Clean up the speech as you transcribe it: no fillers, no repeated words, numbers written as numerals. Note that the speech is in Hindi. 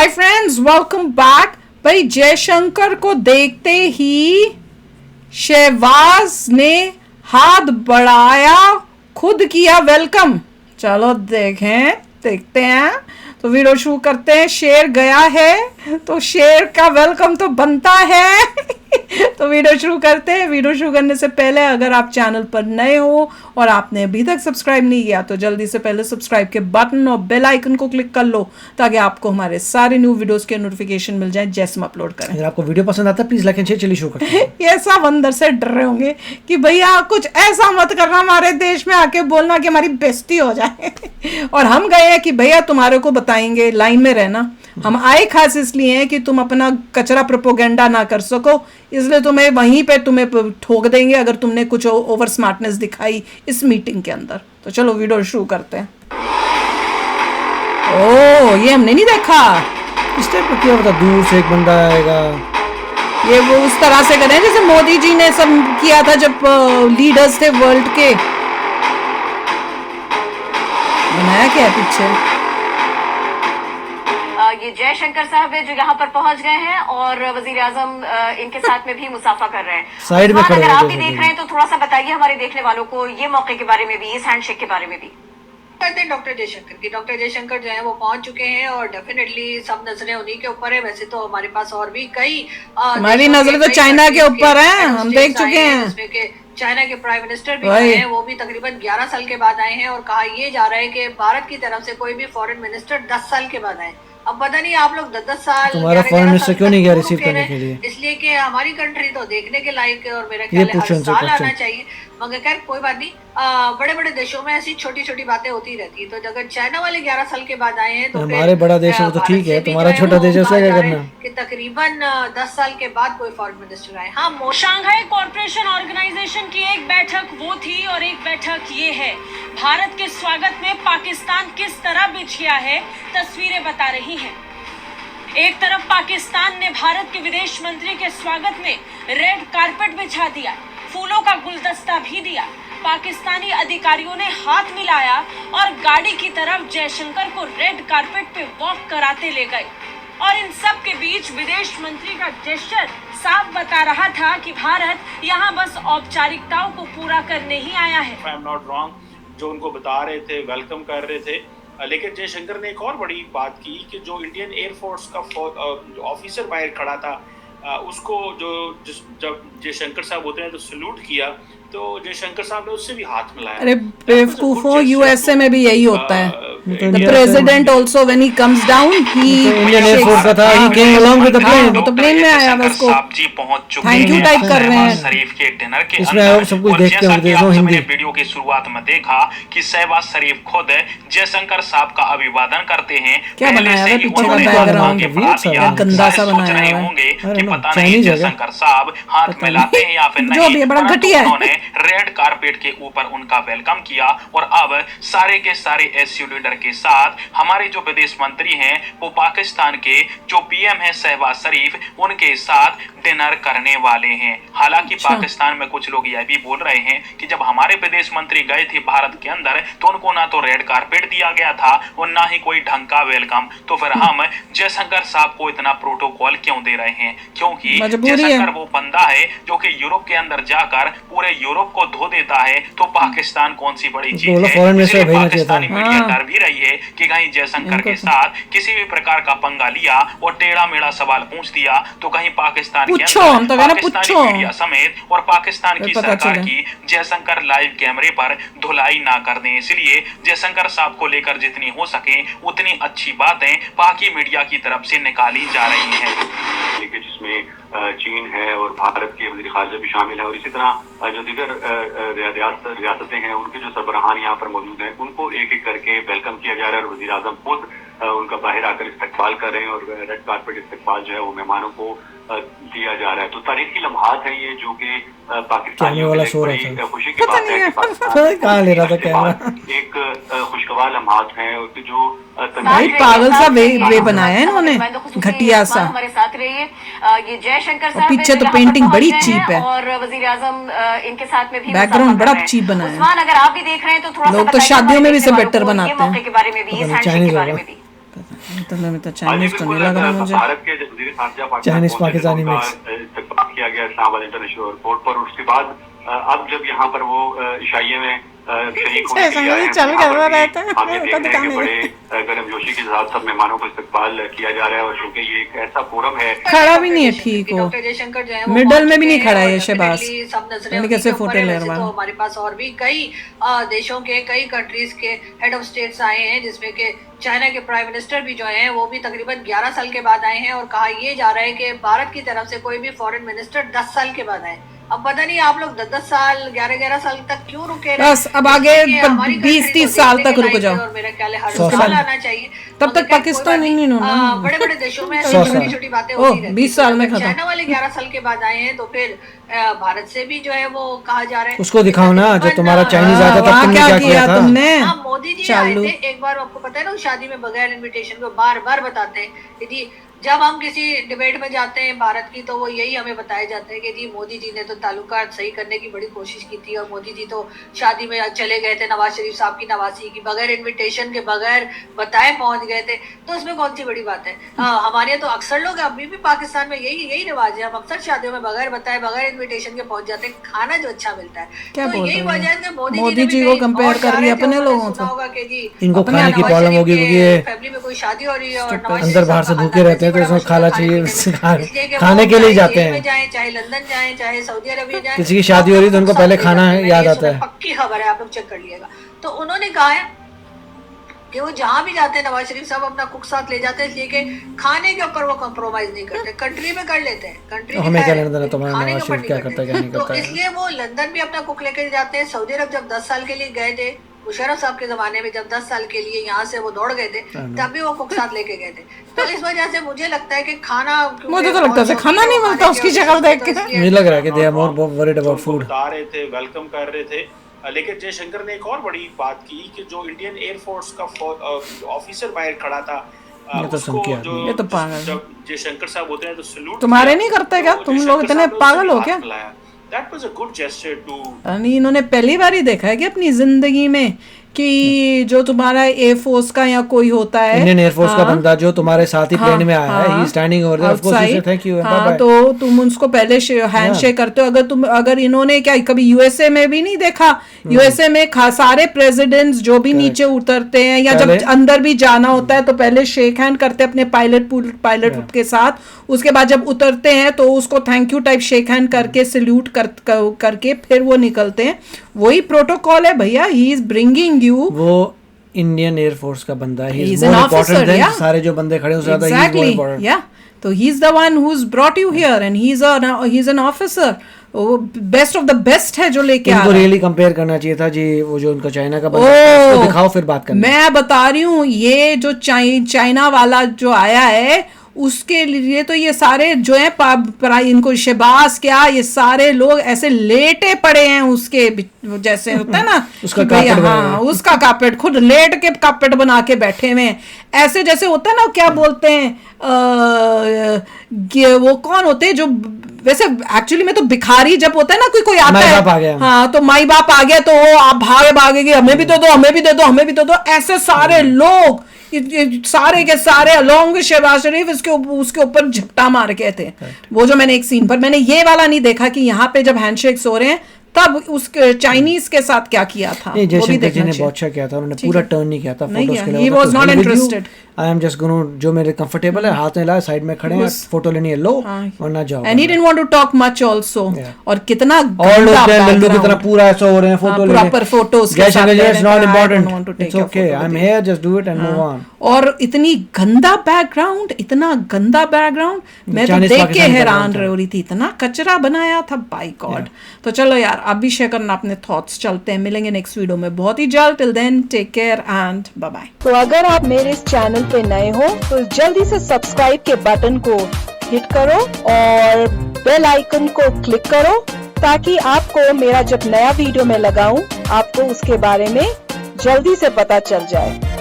Hi friends, welcome back. भाई जयशंकर को देखते ही शहबाज ने हाथ बढ़ाया, खुद किया वेलकम। चलो देखते हैं। तो वीडियो शुरू करते हैं। शेर गया है तो शेर का वेलकम तो बनता है। तो वीडियो शुरू करते हैं। वीडियो शुरू करने से पहले अगर आप चैनल पर नए हो और आपने अभी तक सब्सक्राइब नहीं किया तो जल्दी से पहले सब्सक्राइब के बटन और बेल आइकन को क्लिक कर लो ताकि आपको हमारे सारे न्यू वीडियोस के नोटिफिकेशन मिल जाए जैसे हम अपलोड करें। अगर आपको वीडियो पसंद आता है प्लीज लाइक एंड शेयर। चलिए शुरू करते हैं। ये सब अंदर से डर रहे होंगे कि भैया कुछ ऐसा मत करना, हमारे देश में आके बोलना कि हमारी बेइज्जती हो जाए। और हम गए हैं कि भैया तुम्हारे को बताएंगे, लाइन में रहना। हम आए खास इसलिए हैं कि तुम अपना कचरा प्रोपोगेंडा ना कर सको, इसलिए तुम्हें वहीं पे तुम्हें ठोक देंगे अगर तुमने कुछ ओवर स्मार्टनेस दिखाई इस मीटिंग के अंदर। तो चलो वीडियो शुरू करते हैं। ओ, ये हमने नहीं देखा। इस टाइप का क्या होता, दूर से एक बंदा आएगा। ये वो उस तरह से करें जैसे मोदी जी ने सब किया था जब लीडर्स थे वर्ल्ड के। बनाया क्या है पीछे? ये जयशंकर साहब है जो यहाँ पर पहुंच गए हैं और वजीर आजम इनके साथ में भी मुसाफा कर रहे हैं। साइड में खड़े अगर आप भी देख रहे हैं तो थोड़ा सा बताइए हमारे देखने वालों को ये मौके के बारे में भी, इस हैंडशेक के बारे में भी। कहते हैं डॉक्टर जयशंकर की। डॉक्टर जयशंकर जो है वो पहुंच चुके हैं और डेफिनेटली सब नजरें उन्हीं के ऊपर है। वैसे तो हमारे पास और भी कई हमारी नजरें तो चाइना के ऊपर हैं, हम देख चुके हैं। जिसमें के चाइना के प्राइम मिनिस्टर भी आए हैं, वो भी तकरीबन 11 साल के बाद आए हैं और कहा ये जा रहा है कि भारत की तरफ से कोई भी फॉरेन मिनिस्टर 10 साल के बाद आए। अब पता नहीं आप लोग 10 साल तुम्हारा फॉरेन मिनिस्टर क्यों नहीं गया रिसीव करने के लिए? इसलिए कि हमारी कंट्री तो देखने के लायक है और मेरा ख्याल है हर साल आना चाहिए। मगर खैर कोई बात नहीं, बड़े बड़े देशों में ऐसी छोटी छोटी बातें होती रहती है। तो अगर चाइना वाले 11 साल के बाद आए हैं तो हमारे बड़ा देश है तो ठीक है, तुम्हारा छोटा देश है उसका क्या करना कि तकरीबन 10 साल के बाद कोई फॉरेन मिनिस्टर आए। हाँ, शंघाई कॉरपोरेशन ऑर्गेनाइजेशन की एक बैठक वो थी और एक बैठक ये है। भारत के स्वागत में पाकिस्तान किस तरह बिछिया है, तस्वीरें बता रही हैं। एक तरफ पाकिस्तान ने भारत के विदेश मंत्री के स्वागत में रेड कारपेट बिछा दिया, फूलों का गुलदस्ता भी दिया। पाकिस्तानी अधिकारियों ने हाथ मिलाया और गाड़ी की तरफ जयशंकर को रेड कारपेट पे वॉक कराते ले गए। और इन सब के बीच विदेश मंत्री का जेस्चर साफ बता रहा था कि भारत यहाँ बस औपचारिकताओं को पूरा करने ही आया है। आई एम नॉट रॉन्ग, जो उनको बता रहे थे, वेलकम कर रहे थे। लेकिन जयशंकर ने एक और बड़ी बात की कि जो इंडियन एयरफोर्स का ऑफिसर बाहर खड़ा था उसको जब जयशंकर साहब होते हैं तो सल्यूट किया, तो जयशंकर साहब ने उससे भी हाथ मिलाया। अरे बेवकूफों, यूएसए में भी यही होता है। The president also when he comes down he Indian air force का था, he came along with the plane। वो तो प्लेन में आया था, उसको जी पहुंच चुके थैंक यू टाइप कर रहे हैं। शरीफ के डिनर के इसमें आप सब कुछ देखते होंगे। मैंने वीडियो की शुरुआत में देखा कि शहबाज शरीफ खुद जयशंकर साहब का अभिवादन करते हैं। क्या बनाया है पीछे का बैकग्राउंड, गंदा सा बनाया है होंगे कि पता नहीं जयशंकर साहब हाथ मिलाते हैं या फिर नहीं। जो भी बड़ा घटिया है। उन्होंने रेड कारपेट के ऊपर उनका वेलकम किया और अब सारे के सारे एसयू लीडर के साथ हमारे जो विदेश मंत्री हैं वो पाकिस्तान के जो पीएम है शहबाज शरीफ उनके साथ डिनर करने वाले हैं। हालांकि पाकिस्तान में कुछ लोग यह भी बोल रहे हैं कि जब हमारे विदेश मंत्री गए थे भारत के अंदर तो उनको ना तो रेड कारपेट दिया गया था और ना ही कोई ढंग का वेलकम, तो फिर हम जयशंकर साहब को इतना प्रोटोकॉल क्यों दे रहे हैं? क्योंकि जयशंकर वो बंदा है जो कि यूरोप के अंदर जाकर पूरे यूरोप को धो देता है। तो पाकिस्तान कौन सी बड़ी चीज है? पाकिस्तानी मीडिया डर भी रही है कि कहीं जयशंकर के साथ किसी भी प्रकार का पंगा लिया और टेढ़ा मेढ़ा सवाल पूछ दिया तो कहीं पाकिस्तान के अंदर पाकिस्तानी मीडिया समेत और पाकिस्तान की सरकार की जयशंकर लाइव कैमरे पर धुलाई ना कर दें। इसलिए जयशंकर साहब को लेकर जितनी हो सके उतनी अच्छी बातें पाकि मीडिया की तरफ से निकाली जा रही हैं, जिसमें चीन है और भारत के वज़ीर ख़ारिजा भी शामिल है और इसी तरह जो दीगर रियासतें हैं उनके जो सरबराहान यहाँ पर मौजूद हैं उनको एक एक करके वेलकम किया जा रहा है और वज़ीर आज़म खुद उनका बाहर आकर इस्तकबाल कर रहे हैं और रेड कारपेट इस्तकबाल जो है वो मेहमानों को दिया जा रहा है। तो तारीखी लम्हात है ये जो कि पाकिस्तानियों वाला के लिए खुशी की बात है कि पाकिस्तान ले रहा था कैमरा। एक खुशगवार लम्हात है और जो भाई पागल सा वे बनाया है इन्होंने, घटिया सा। हमारे साथ रहिए। ये जयशंकर साहब पीछे तो पेंटिंग बड़ी चीप है और वजीर आजम इनके साथ में भी बैकग्राउंड बड़ा चीप बनाया है। अगर आप भी देख रहे हैं तो थोड़ा लोग तो शादियों में भी इसे बेटर बनाते हैं। मौके के बारे में भी, इस हैंडशेक के बारे में भी। मतलब तो चाइनीज तो नहीं लग रहा मुझे। भारत के वज़ीर ख़ारजा चाइनीज पाकिस्तानी मिक्स इस्तकबाल किया गया इस्लामाबाद इंटरनेशनल एयरपोर्ट पर। उसके बाद अब जब यहाँ पर वो इशाइये में शरीक होने के लिए आए हैं, हमें देख रहे हैं कि बड़े गर्मजोशी के साथ सब मेहमानों को इस्तकबाल किया जा रहा है। और चूंकि ये एक ऐसा फोरम है, खड़ा भी नहीं है ठीक हो, मिडल में भी नहीं खड़ा है ये शहबाज, सब नजरें कैसे फोटो ले रहा है। हमारे पास और भी कई देशों के, कई कंट्रीज के हेड ऑफ स्टेट्स आए हैं, जिसमें के चाइना के प्राइम मिनिस्टर भी जो हैं वो भी तकरीबन 11 साल के बाद आए हैं। और कहा ये जा रहा है कि भारत की तरफ से कोई भी फॉरेन मिनिस्टर 10 साल के बाद आए। अब पता नहीं आप लोग 10 साल 11 साल तक क्यों रुके रहे? बस अब आगे 20-30 साल तक रुक जाओ, और मेरा ख्याल है हर साल आना चाहिए। तब तक पाकिस्तान ही नहीं होना। बड़े बड़े देशों में छोटी छोटी बातें होती रहती हैं। 20 साल में खत्म। चाइना वाले 11 साल के बाद आए हैं, तो फिर भारत से भी जो है वो कहा जा रहा है उसको दिखाओ ना, जो तुम्हारा चाइनीज आया था तब तुमने क्या किया था? तुमने मोदी जी आए थे एक बार, आपको पता है ना, शादी में बगैर इनविटेशन को बार बार बताते हैं कि जी जब हम किसी डिबेट में जाते हैं भारत की, तो वो यही हमें बताया जाता है कि जी मोदी जी ने तो ताल्लुकात सही करने की बड़ी कोशिश की थी, और मोदी जी तो शादी में चले गए थे नवाज शरीफ साहब की नवासी की, बगैर इनविटेशन के बगैर बताए पहुंच गए थे। तो उसमें कौन सी बड़ी बात है? हमारे तो अक्सर लोग अभी भी पाकिस्तान में यही रिवाज है, हम अक्सर शादियों में बगैर बताए बगैर इनविटेशन के पहुंच जाते हैं, खाना जो अच्छा मिलता है। क्या तो यही वजह है कि मोदी जी को कंपेयर कर रही है अपने लोगों से। होगा कि जी इनको खाने की प्रॉब्लम होगी क्योंकि फैमिली में कोई शादी हो रही है और अंदर बाहर से भूखे रहते हैं, तो इसमें खाना चाहिए, खाने के लिए जाते हैं। चाहे लंदन जाए, चाहे सऊदी अरबिया जाए, किसी की शादी हो रही है तो उनको पहले खाना याद आता है। पक्की खबर है, आप लोग चेक कर लीजिएगा। तो उन्होंने कहा है कि वो जहाँ भी जाते हैं नवाज शरीफ साहब अपना कुक साथ ले जाते हैं, इसलिए कि खाने के ऊपर वो कॉम्प्रोमाइज नहीं करते। कंट्री में कर लेते हैं, कंट्री हमें क्या लेना देना तुम्हारा नवाज शरीफ क्या करता है क्या नहीं करता तो है। इसलिए वो लंदन भी अपना कुक लेकर जाते हैं। सऊदी अरब जब 10 साल के लिए गए थे, मुशर्रफ साहब के जमाने में जब 10 साल के लिए यहाँ से वो दौड़ गए थे, तब भी वो कुक साथ लेके गए थे। तो इस वजह से मुझे लगता है कि खाना, मुझे तो लगता है खाना नहीं मिलता उसकी शक्ल देख के। मुझे लग रहा है कि they are more worried about food. बता रहे थे, वेलकम कर रहे थे। लेकिन जयशंकर ने एक और बड़ी बात की कि जो इंडियन एयरफोर्स का ऑफिसर बाहर खड़ा था, उसको जो ये तो पागल, जब जयशंकर साहब होते हैं तो सैल्यूट तुम्हारे नहीं करते क्या? तुम लोग इतने पागल हो क्या? That was a good gesture to इन्होंने पहली बार ही देखा है कि अपनी जिंदगी में कि जो तुम्हारा एयरफोर्स का या कोई होता है, इंडियन एयरफोर्स का बंदा जो तुम्हारे साथ ही प्लेन में आया है, he standing over there, of course you say thank you, bye bye. तो तुम उसको पहले हैंड शेक करते हो। अगर इन्होंने क्या कभी यूएसए में भी नहीं देखा? यूएसए में सारे प्रेसिडेंट्स जो भी नीचे उतरते हैं या जब अंदर भी जाना होता है तो पहले शेक हैंड करते हैं अपने पायलट के साथ, उसके बाद जब उतरते हैं तो उसको thank you type shake hand करके सैल्यूट करके फिर वो निकलते हैं। वही प्रोटोकॉल है भैया। He is bringing you. वो इंडियन एयरफोर्स का बंदा है, he is more important than सारे जो बंदे खड़े हैं उससे ज्यादा ही मोर इंपॉर्टेंट। या तो he is the one who is brought you here and he is an officer. वो बेस्ट ऑफ द बेस्ट है जो लेके आ रहा है। इनको रियली कंपेयर करना चाहिए था जी, वो जो उनका चाइना का बंदा है उसको दिखाओ फिर बात करना। मैं बता रही हूँ ये जो चाइना वाला जो आया है उसके लिए तो ये सारे जो है इनको शहबाज क्या ये सारे लोग ऐसे लेटे पड़े हैं उसके जैसे होता है ना उसका उसका कार्पेट खुद लेट के कार्पेट बना के बैठे हुए हैं, ऐसे जैसे होता है ना क्या बोलते हैं वो कौन होते हैं जो वैसे एक्चुअली में तो भिखारी जब होता है ना कोई आता है, हाँ तो माई बाप आ गया तो वो आप भागेंगे हमें भी दे दो हमें भी दे दो हमें भी दे दो, ऐसे सारे लोग सारे के सारे अलोंग विद शहबाज शरीफ उसके ऊपर झपटा मार के थे। वो जो मैंने एक सीन पर मैंने ये वाला नहीं देखा कि यहाँ पे जब हैंडशेक्स हो रहे हैं तब उस चाइनीज के साथ क्या किया था। नहीं, जयशंकर जी ने बहुत अच्छा किया था, उन्होंने पूरा टर्न नहीं किया था फोटोज के लिए। He was not interested. I am just gonna जो मेरे कंफर्टेबल है हाथ में ला साइड में खड़े हैं फोटो लेनी है लो वरना जाओ। And he didn't want to talk much also. और कितना और लोग लल्लू की तरह पूरा ऐसा हो रहे हैं फोटो लेने proper photos. Jaishankar ji is not important, it's okay, I am here, just do it and move on. और इतनी गंदा बैकग्राउंड, इतना गंदा बैकग्राउंड, मैं तो देख के हैरान रह रही थी, इतना कचरा बनाया था बाय गॉड। तो चलो यार आप भी शेयर करना अपने थॉट्स। चलते हैं, मिलेंगे नेक्स्ट वीडियो में बहुत ही जल्द। Till then take care and bye bye. तो अगर आप मेरे इस चैनल पे नए हो तो जल्दी से सब्सक्राइब के बटन को हिट करो और बेल आइकन को क्लिक करो ताकि आपको मेरा जब नया वीडियो मैं लगाऊं आपको उसके बारे में जल्दी से पता चल जाए।